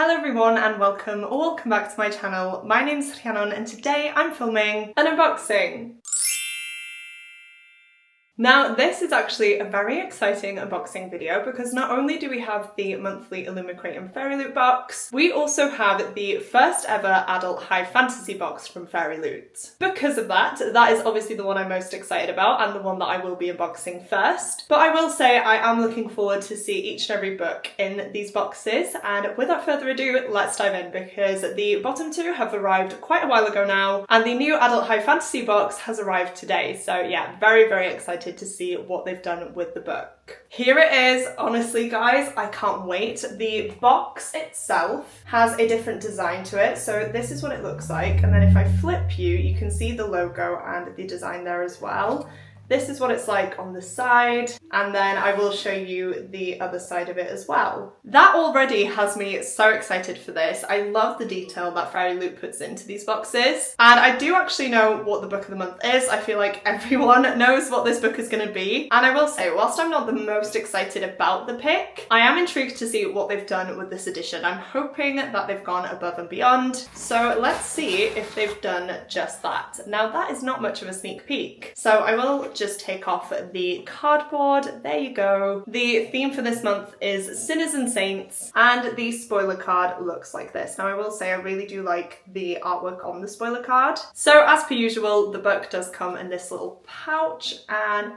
Hello everyone and welcome or welcome back to my channel. My name's Rhiannon and today I'm filming an unboxing. Now this is actually a very exciting unboxing video because not only do we have the monthly Illumicrate and Fairyloot box, we also have the first ever adult high fantasy box from Fairyloot. Because of that is obviously the one I'm most excited about and the one that I will be unboxing first. But I will say I am looking forward to see each and every book in these boxes, and without further ado, let's dive in because the bottom two have arrived quite a while ago now and the new adult high fantasy box has arrived today. So yeah, very excited to see what they've done with the book. Here it is. Honestly guys, I can't wait. The box itself has a different design to it. So this is what it looks like, and then if I flip you can see the logo and the design there as well. This is what it's like on the side, and then I will show you the other side of it as well. That already has me so excited for this. I love the detail that Fairyloot puts into these boxes, and I do actually know what the book of the month is. I feel like everyone knows what this book is going to be, and I will say, whilst I'm not the most excited about the pick, I am intrigued to see what they've done with this edition. I'm hoping that they've gone above and beyond, so let's see if they've done just that. Now that is not much of a sneak peek, so I will just take off the cardboard. There you go. The theme for this month is Sinners and Saints, and the spoiler card looks like this. Now I will say I really do like the artwork on the spoiler card. So as per usual, the book does come in this little pouch, and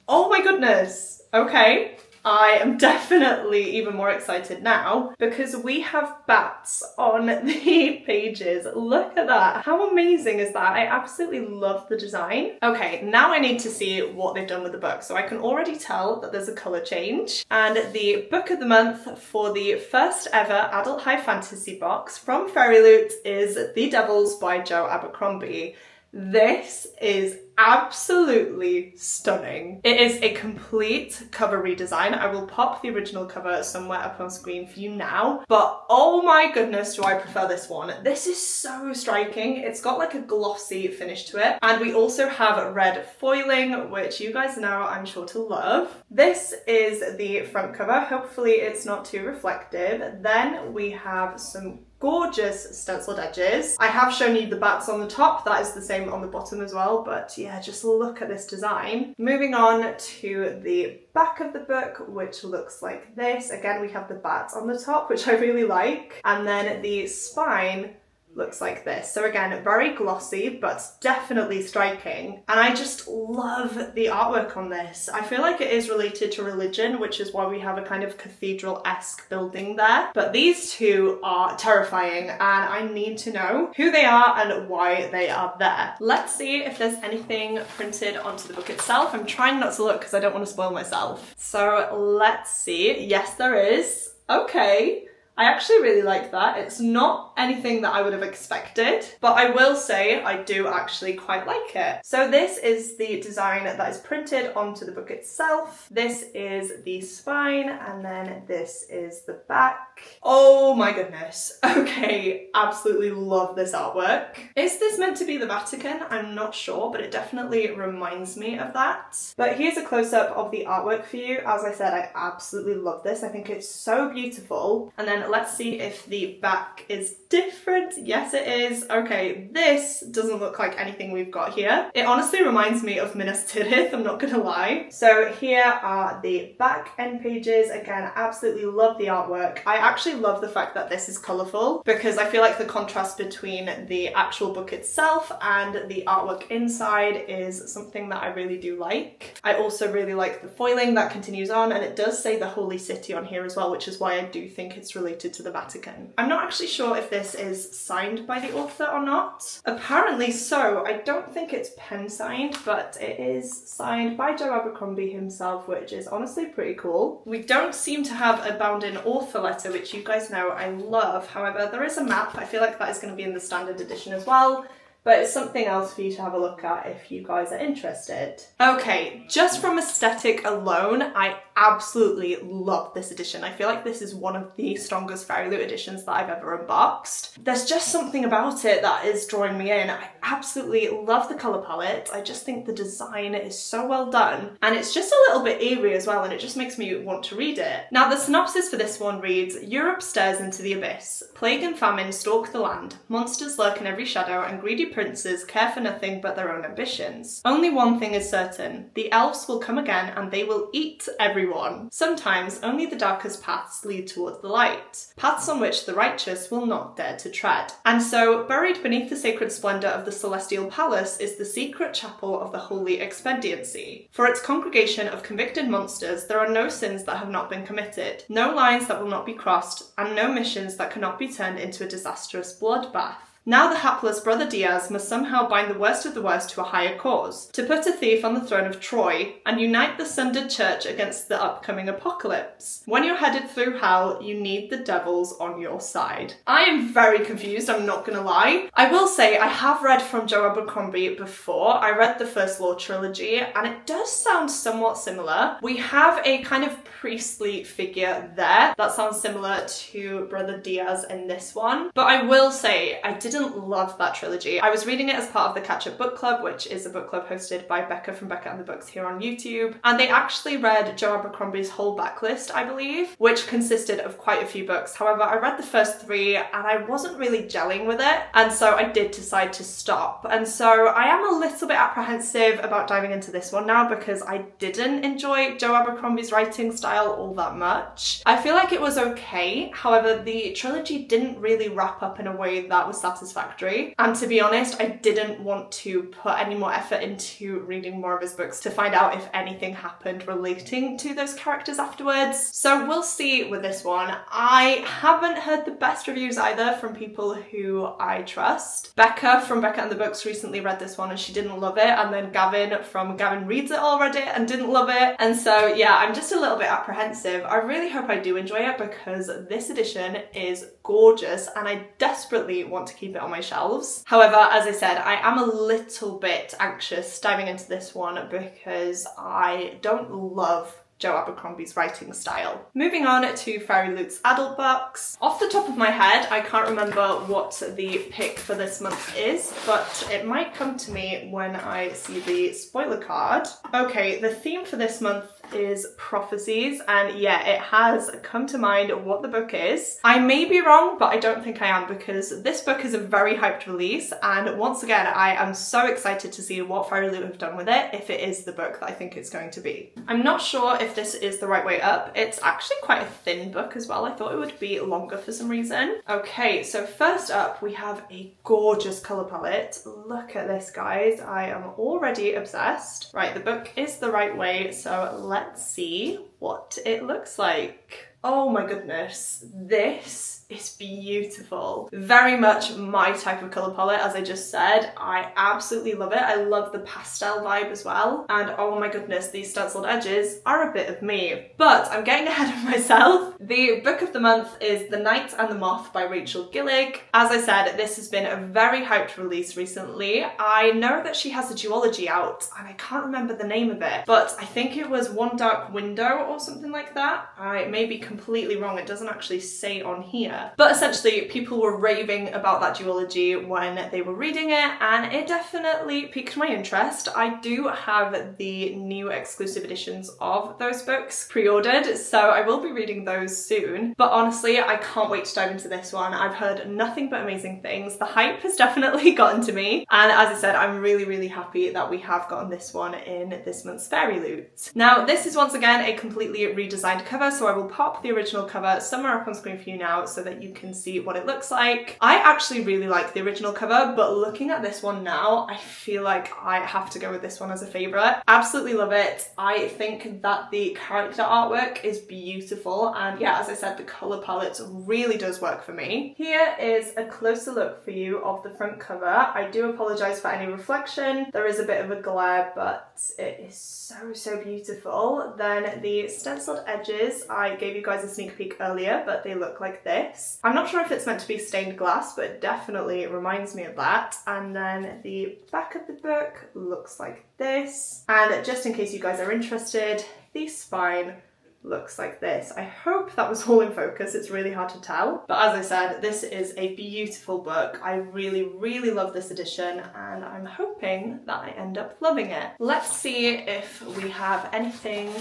oh my goodness, okay. I am definitely even more excited now because we have bats on the pages. Look at that. How amazing is that? I absolutely love the design. Okay, now I need to see what they've done with the book. So I can already tell that there's a colour change. And the book of the month for the first ever adult high fantasy box from Fairyloot is The Devils by Joe Abercrombie. This is absolutely stunning. It is a complete cover redesign. I will pop the original cover somewhere up on screen for you now, but oh my goodness, do I prefer this one. This is so striking. It's got like a glossy finish to it, and we also have red foiling, which you guys know I'm sure to love. This is the front cover. Hopefully it's not too reflective. Then we have some gorgeous stenciled edges. I have shown you the bats on the top. That is the same on the bottom as well, but yeah, just look at this design. Moving on to the back of the book, which looks like this. Again, we have the bats on the top, which I really like, and then the spine looks like this. So again, very glossy, but definitely striking. And I just love the artwork on this. I feel like it is related to religion, which is why we have a kind of cathedral-esque building there. But these two are terrifying, and I need to know who they are and why they are there. Let's see if there's anything printed onto the book itself. I'm trying not to look because I don't want to spoil myself. So let's see. Yes, there is. Okay. I actually really like that. It's not anything that I would have expected, but I will say I do actually quite like it. So this is the design that is printed onto the book itself. This is the spine, and then this is the back. Oh my goodness. Okay, absolutely love this artwork. Is this meant to be the Vatican? I'm not sure, but it definitely reminds me of that. But here's a close-up of the artwork for you. As I said, I absolutely love this. I think it's so beautiful. And then let's see if the back is different. Yes, it is. Okay, this doesn't look like anything we've got here. It honestly reminds me of Minas Tirith, I'm not gonna lie. So here are the back end pages. Again, absolutely love the artwork. I actually love the fact that this is colourful because I feel like the contrast between the actual book itself and the artwork inside is something that I really do like. I also really like the foiling that continues on, and it does say the Holy City on here as well, which is why I do think it's related to the Vatican. I'm not actually sure if this is signed by the author or not. Apparently so. I don't think it's pen signed, but it is signed by Joe Abercrombie himself, which is honestly pretty cool. We don't seem to have a bound in author letter, which you guys know I love. However, there is a map. I feel like that is going to be in the standard edition as well, but it's something else for you to have a look at if you guys are interested. Okay, just from aesthetic alone, I absolutely love this edition. I feel like this is one of the strongest Fairyloot editions that I've ever unboxed. There's just something about it that is drawing me in. I absolutely love the colour palette. I just think the design is so well done, and it's just a little bit eerie as well, and it just makes me want to read it. Now, the synopsis for this one reads, Europe stares into the abyss. Plague and famine stalk the land. Monsters lurk in every shadow, and greedy princes care for nothing but their own ambitions. Only one thing is certain. The elves will come again, and they will eat everyone. Sometimes only the darkest paths lead towards the light, paths on which the righteous will not dare to tread. And so, buried beneath the sacred splendour of the celestial palace is the secret chapel of the Holy Expediency. For its congregation of convicted monsters, there are no sins that have not been committed, no lines that will not be crossed, and no missions that cannot be turned into a disastrous bloodbath. Now the hapless Brother Diaz must somehow bind the worst of the worst to a higher cause, to put a thief on the throne of Troy, and unite the sundered church against the upcoming apocalypse. When you're headed through hell, you need the devils on your side. I am very confused, I'm not gonna lie. I will say I have read from Joe Abercrombie before. I read the First Law trilogy, and it does sound somewhat similar. We have a kind of priestly figure there that sounds similar to Brother Diaz in this one, but I will say I didn't love that trilogy. I was reading it as part of the Catch Up Book Club, which is a book club hosted by Becca from Becca and the Books here on YouTube, and they actually read Joe Abercrombie's whole backlist, I believe, which consisted of quite a few books. However, I read the first 3 and I wasn't really gelling with it, and so I did decide to stop. And so I am a little bit apprehensive about diving into this one now because I didn't enjoy Joe Abercrombie's writing style all that much. I feel like it was okay, however the trilogy didn't really wrap up in a way that was satisfactory. And to be honest, I didn't want to put any more effort into reading more of his books to find out if anything happened relating to those characters afterwards. So we'll see with this one. I haven't heard the best reviews either from people who I trust. Becca from Becca and the Books recently read this one and she didn't love it, and then Gavin from Gavin Reads It All read it and didn't love it. And so yeah, I'm just a little bit apprehensive. I really hope I do enjoy it because this edition is gorgeous and I desperately want to keep it on my shelves. However, as I said, I am a little bit anxious diving into this one because I don't love Joe Abercrombie's writing style. Moving on to Fairyloot's adult box. Off the top of my head, I can't remember what the pick for this month is, but it might come to me when I see the spoiler card. Okay, the theme for this month is prophecies, and yeah, it has come to mind what the book is. I may be wrong, but I don't think I am because this book is a very hyped release, and once again, I am so excited to see what Fairyloot have done with it, if it is the book that I think it's going to be. I'm not sure if this is the right way up. It's actually quite a thin book as well. I thought it would be longer for some reason. Okay, so first up, we have a gorgeous colour palette. Look at this, guys. I am already obsessed. Right, the book is the right way, so let's see what it looks like. Oh my goodness, this is beautiful. Very much my type of colour palette, as I just said. I absolutely love it. I love the pastel vibe as well. And oh my goodness, these stenciled edges are a bit of me. But I'm getting ahead of myself. The book of the month is The Knight and the Moth by Rachel Gillig. As I said, this has been a very hyped release recently. I know that she has a duology out, and I can't remember the name of it, but I think it was One Dark Window or something like that. I may be completely wrong, it doesn't actually say on here. But essentially, people were raving about that duology when they were reading it, and it definitely piqued my interest. I do have the new exclusive editions of those books pre-ordered, so I will be reading those soon. But honestly, I can't wait to dive into this one. I've heard nothing but amazing things. The hype has definitely gotten to me, and as I said, I'm really happy that we have gotten this one in this month's Fairyloot. Now, this is once again a completely redesigned cover, so I will pop the original cover somewhere up on screen for you now so that you can see what it looks like. I actually really like the original cover, but looking at this one now, I feel like I have to go with this one as a favourite. Absolutely love it. I think that the character artwork is beautiful, and yeah, as I said, the colour palette really does work for me. Here is a closer look for you of the front cover. I do apologise for any reflection. There is a bit of a glare, but it is so beautiful. Then the stenciled edges, I gave you guys a sneak peek earlier, but they look like this. I'm not sure if it's meant to be stained glass, but it definitely reminds me of that. And then the back of the book looks like this. And just in case you guys are interested, the spine looks like this. I hope that was all in focus, it's really hard to tell. But as I said, this is a beautiful book. I really, really love this edition and I'm hoping that I end up loving it. Let's see if we have anything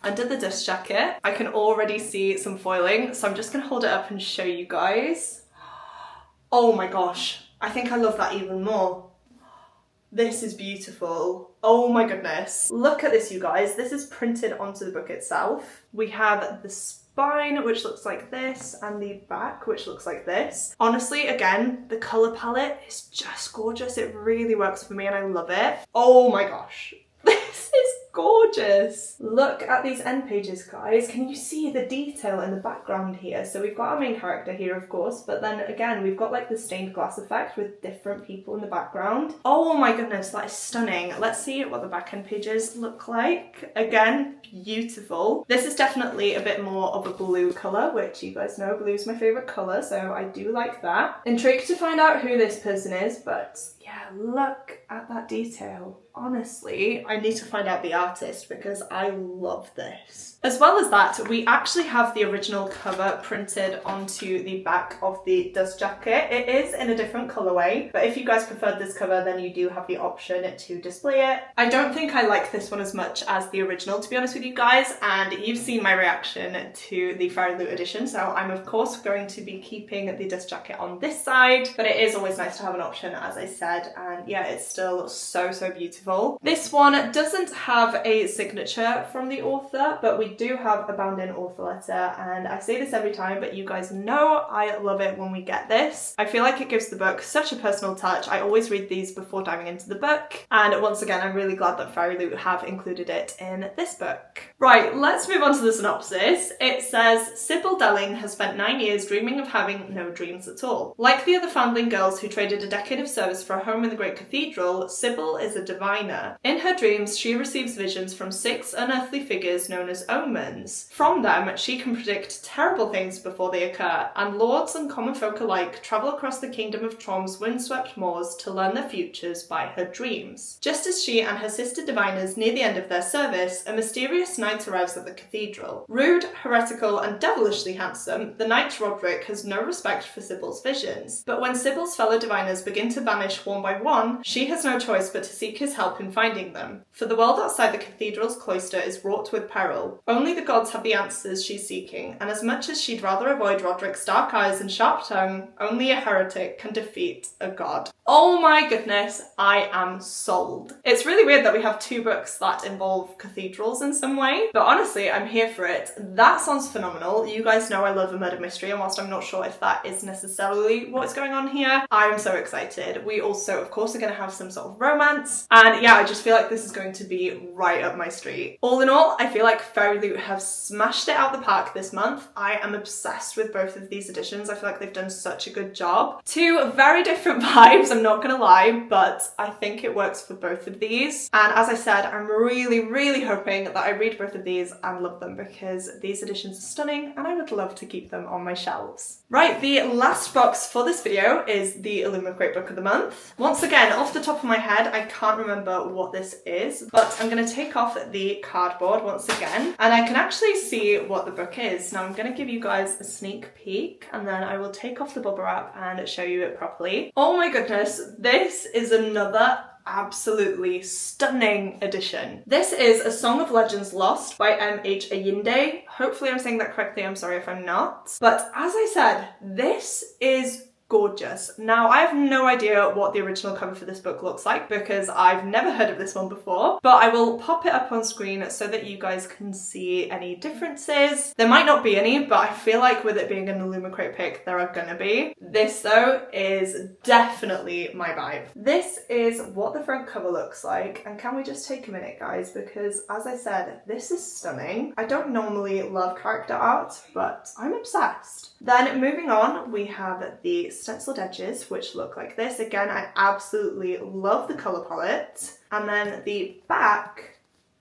under the dust jacket. I can already see some foiling, so I'm just gonna hold it up and show you guys. Oh my gosh, I think I love that even more. This is beautiful. Oh my goodness. Look at this, you guys. This is printed onto the book itself. We have the spine, which looks like this, and the back, which looks like this. Honestly, again, the color palette is just gorgeous. It really works for me and I love it. Oh my gosh. This is gorgeous. Look at these end pages, guys. Can you see the detail in the background here? So we've got our main character here, of course, but then again, we've got like the stained glass effect with different people in the background. Oh my goodness, that is stunning. Let's see what the back end pages look like. Again, beautiful. This is definitely a bit more of a blue color, which you guys know blue is my favorite color, so I do like that. Intrigued to find out who this person is, but yeah, look at that detail. Honestly, I need to find out the artist because I love this. As well as that, we actually have the original cover printed onto the back of the dust jacket. It is in a different colorway, but if you guys preferred this cover, then you do have the option to display it. I don't think I like this one as much as the original, to be honest with you guys, and you've seen my reaction to the Fairyloot edition, so I'm of course going to be keeping the dust jacket on this side, but it is always nice to have an option, as I said, and yeah, it's still so, so beautiful. This one doesn't have a signature from the author, but we do have a bound in author letter, and I say this every time, but you guys know I love it when we get this. I feel like it gives the book such a personal touch. I always read these before diving into the book, and once again, I'm really glad that Fairyloot have included it in this book. Right, let's move on to the synopsis. It says, Sybil Delling has spent 9 years dreaming of having no dreams at all. Like the other foundling girls who traded a decade of service for a home in the great cathedral, Sybil is a diviner. In her dreams, she receives visions from 6 unearthly figures known as omens. From them, she can predict terrible things before they occur, and lords and common folk alike travel across the kingdom of Trom's windswept moors to learn their futures by her dreams. Just as she and her sister diviners near the end of their service, a mysterious knight arrives at the cathedral. Rude, heretical, and devilishly handsome, the knight Roderick has no respect for Sybil's visions. But when Sybil's fellow diviners begin to vanish one by one, she has no choice but to seek his help in finding them. For the world outside the cathedral's cloister is wrought with peril. Only the gods have the answers she's seeking, and as much as she'd rather avoid Roderick's dark eyes and sharp tongue, only a heretic can defeat a god. Oh my goodness, I am sold. It's really weird that we have 2 books that involve cathedrals in some way, but honestly, I'm here for it. That sounds phenomenal. You guys know I love a murder mystery, and whilst I'm not sure if that is necessarily what's going on here, I'm so excited. We also, of course, are going to have some sort of romance, and yeah, I just feel like this is going to be right up my street. All in all, I feel like Fairyloot have smashed it out the park this month. I am obsessed with both of these editions. I feel like they've done such a good job. 2 very different vibes, I'm not gonna lie, but I think it works for both of these. And as I said, I'm really, really hoping that I read both of these and love them because these editions are stunning and I would love to keep them on my shelves. Right, the last box for this video is the Illumicrate book of the month. Once again, off the top of my head, I can't remember what this is, but I'm gonna take off the cardboard once again, and I can actually see what the book is. Now I'm gonna give you guys a sneak peek, and then I will take off the bubble wrap and show you it properly. Oh my goodness, this is another absolutely stunning edition. This is A Song of Legends Lost by M.H. Ayinde. Hopefully I'm saying that correctly, I'm sorry if I'm not. But as I said, this is gorgeous. Now, I have no idea what the original cover for this book looks like because I've never heard of this one before, but I will pop it up on screen so that you guys can see any differences. There might not be any, but I feel like with it being an Illumicrate pick, there are gonna be. This, though, is definitely my vibe. This is what the front cover looks like, and can we just take a minute, guys, because as I said, this is stunning. I don't normally love character art, but I'm obsessed. Then moving on, we have the stenciled edges, which look like this. Again, I absolutely love the colour palette. And then the back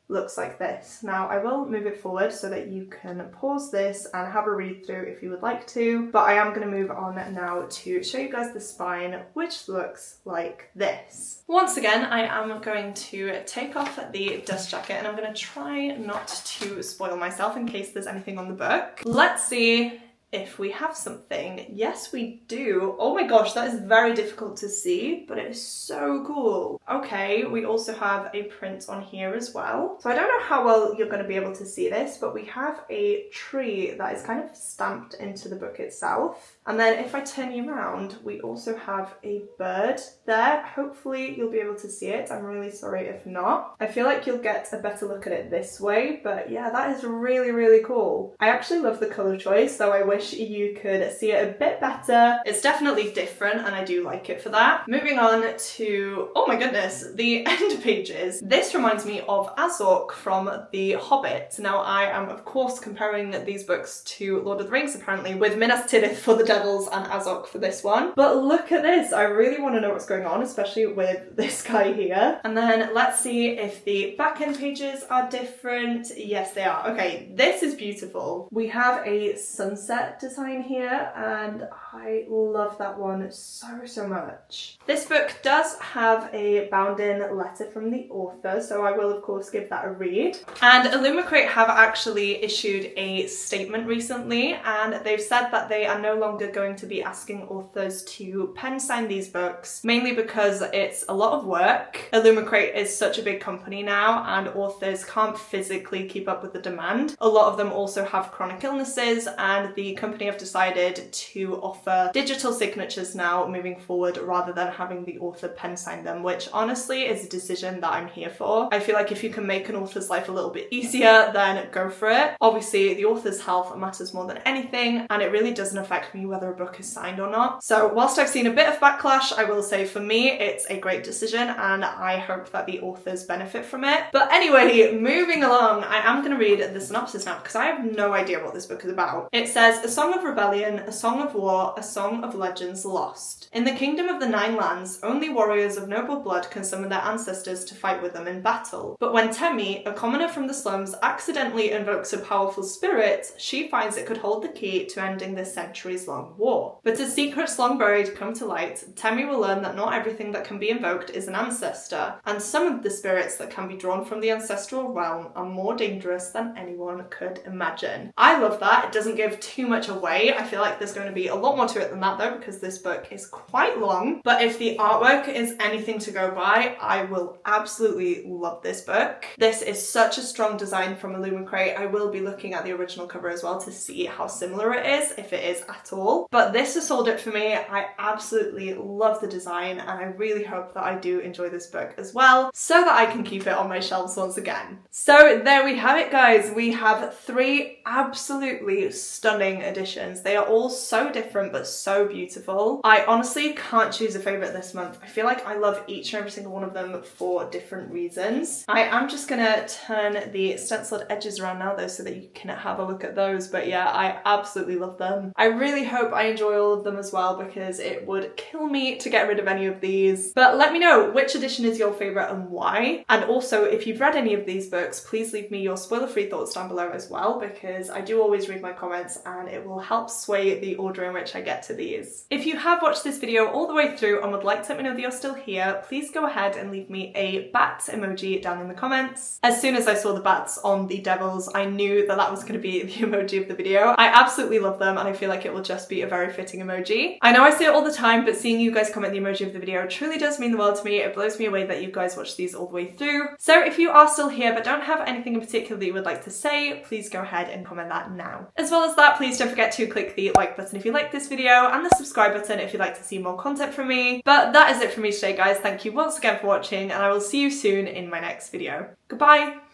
looks like this. Now I will move it forward so that you can pause this and have a read through if you would like to, but I am going to move on now to show you guys the spine, which looks like this. Once again, I am going to take off the dust jacket and I'm going to try not to spoil myself in case there's anything on the book. Let's see if we have something. Yes, we do. Oh my gosh, that is very difficult to see, but it is so cool. Okay, we also have a print on here as well. So I don't know how well you're going to be able to see this, but we have a tree that is kind of stamped into the book itself. And then if I turn you around, we also have a bird there. Hopefully you'll be able to see it. I'm really sorry if not. I feel like you'll get a better look at it this way, but yeah, that is really, really cool. I actually love the color choice, though I wish you could see it a bit better. It's definitely different and I do like it for that. Moving on to, oh my goodness, the end pages. This reminds me of Azog from The Hobbit. Now I am of course comparing these books to Lord of the Rings apparently, with Minas Tirith for the Devils and Azog for this one. But look at this, I really want to know what's going on, especially with this guy here. And then let's see if the back end pages are different. Yes, they are. Okay, this is beautiful. We have a sunset design here and I love that one so much. This book does have a bound-in letter from the author, so I will of course give that a read. And Illumicrate have actually issued a statement recently and they've said that they are no longer going to be asking authors to pen sign these books, mainly because it's a lot of work. Illumicrate is such a big company now and authors can't physically keep up with the demand. A lot of them also have chronic illnesses and the company have decided to offer digital signatures now moving forward rather than having the author pen sign them, which honestly is a decision that I'm here for. I feel like if you can make an author's life a little bit easier, then go for it. Obviously the author's health matters more than anything and it really doesn't affect me whether a book is signed or not. So whilst I've seen a bit of backlash, I will say for me it's a great decision and I hope that the authors benefit from it. But anyway, moving along, I am going to read the synopsis now because I have no idea what this book is about. It says, a song of rebellion, a song of war, a song of legends lost. In the kingdom of the Nine Lands, only warriors of noble blood can summon their ancestors to fight with them in battle. But when Temi, a commoner from the slums, accidentally invokes a powerful spirit, she finds it could hold the key to ending this centuries-long war. But as secrets long buried come to light, Temi will learn that not everything that can be invoked is an ancestor, and some of the spirits that can be drawn from the ancestral realm are more dangerous than anyone could imagine. I love that. It doesn't give too much away. I feel like there's going to be a lot more to it than that though, because this book is quite long, but if the artwork is anything to go by, I will absolutely love this book. This is such a strong design from Illumicrate. I will be looking at the original cover as well to see how similar it is, if it is at all, but this has sold it for me. I absolutely love the design and I really hope that I do enjoy this book as well so that I can keep it on my shelves once again. So there we have it guys, we have 3 absolutely stunning editions. They are all so different but so beautiful. I honestly can't choose a favourite this month. I feel like I love each and every single one of them for different reasons. I am just gonna turn the stenciled edges around now though so that you can have a look at those, but yeah, I absolutely love them. I really hope I enjoy all of them as well because it would kill me to get rid of any of these. But let me know which edition is your favourite and why. And also if you've read any of these books, please leave me your spoiler-free thoughts down below as well because I do always read my comments and it will help sway the order in which I get to these. If you have watched this video all the way through and would like to let me know that you're still here, please go ahead and leave me a bat emoji down in the comments. As soon as I saw the bats on the devils, I knew that that was going to be the emoji of the video. I absolutely love them and I feel like it will just be a very fitting emoji. I know I say it all the time, but seeing you guys comment the emoji of the video truly does mean the world to me. It blows me away that you guys watch these all the way through. So if you are still here but don't have anything in particular that you would like to say, please go ahead and comment that now. As well as that, please don't forget to click the like button if you like this video and the subscribe button if you'd like to see more content from me. But that is it for me today guys. Thank you once again for watching and I will see you soon in my next video. Goodbye!